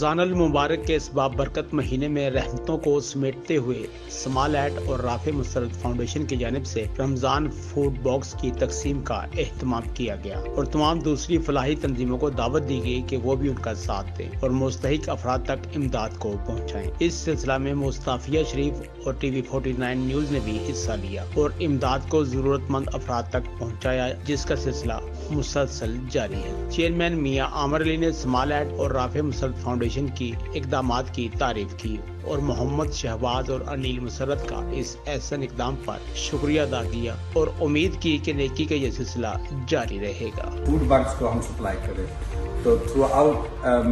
रमज़ान अल मुबारक के इस बाबरकत महीने में रहमतों को समेटते हुए स्मॉल एड और राफे मुसर्रत फाउंडेशन की जानिब से रमज़ान फूड बॉक्स की तकसीम का एहतमाम किया गया और तमाम दूसरी फलाही तंजीमों को दावत दी गई कि वो भी उनका साथ दें और मुस्तहिक अफराद तक इमदाद को पहुँचाएं। इस सिलसिला में मुस्तफिया शरीफ और TV 49 न्यूज़ ने भी हिस्सा लिया और इमदाद को जरूरतमंद अफराद तक पहुँचाया, जिसका सिलसिला मुसलसल जारी है। चेयरमैन मियां आमर अली ने स्मॉल एड और राफे मुसर्रत फाउंडेशन की इकदामात की तारीफ की और मोहम्मद शहबाज और अनिल मुसर्रत का इस एहसन इकदाम पर शुक्रिया अदा किया और उम्मीद की कि नेकी का यह सिलसिला जारी रहेगा। फूड बैंक्स को हम सप्लाई करें, तो थ्रू आउट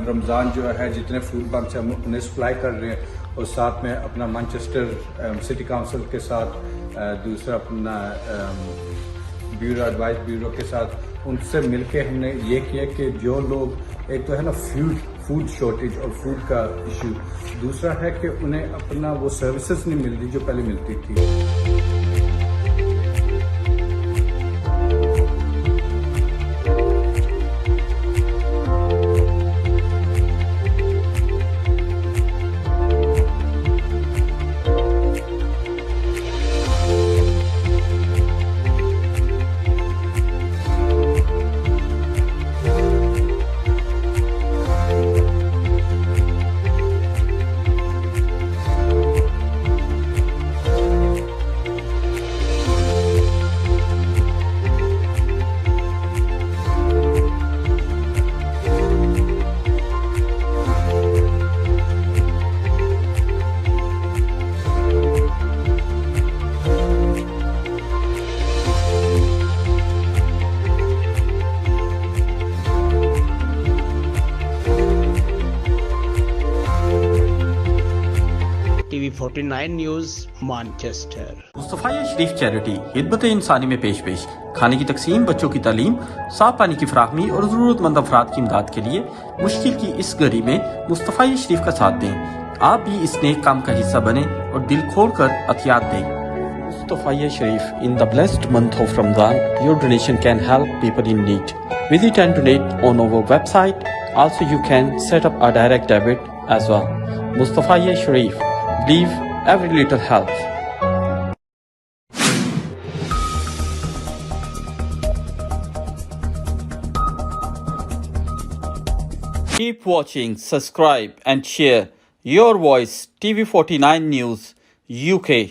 रमज़ान जो है जितने फूड बैंक्स हम उन्हें सप्लाई कर रहे हैं और साथ में अपना मैनचेस्टर सिटी काउंसिल के साथ दूसरा अपना ब्यूरो एडवाइस ब्यूरो के साथ उनसे मिलके हमने ये किया कि जो लोग एक तो है ना फूड शॉर्टेज और फूड का इशू, दूसरा है कि उन्हें अपना वो सर्विसेज नहीं मिल रही जो पहले मिलती थी। TV 49 news Manchester. Mustafaya Sharif charity हिदमत इंसानी में पेश खाने की तकसीम, बच्चों की तालीम, साफ पानी की फराहमी और जरूरतमंद अफराद की इमदाद के लिए मुश्किल की इस घड़ी में मुस्तफाया शरीफ का साथ दें। आप भी इस नेक काम का हिस्सा बने और दिल खोल कर अतियात दें। Mustafaya Sharif in the blessed month of Ramzan, your donation can help people in need. Visit and donate on our website. Also, you can set up a direct debit as well. Mustafa Sharif, believe every little helps. Keep watching, subscribe and share. Your Voice TV 49 News UK.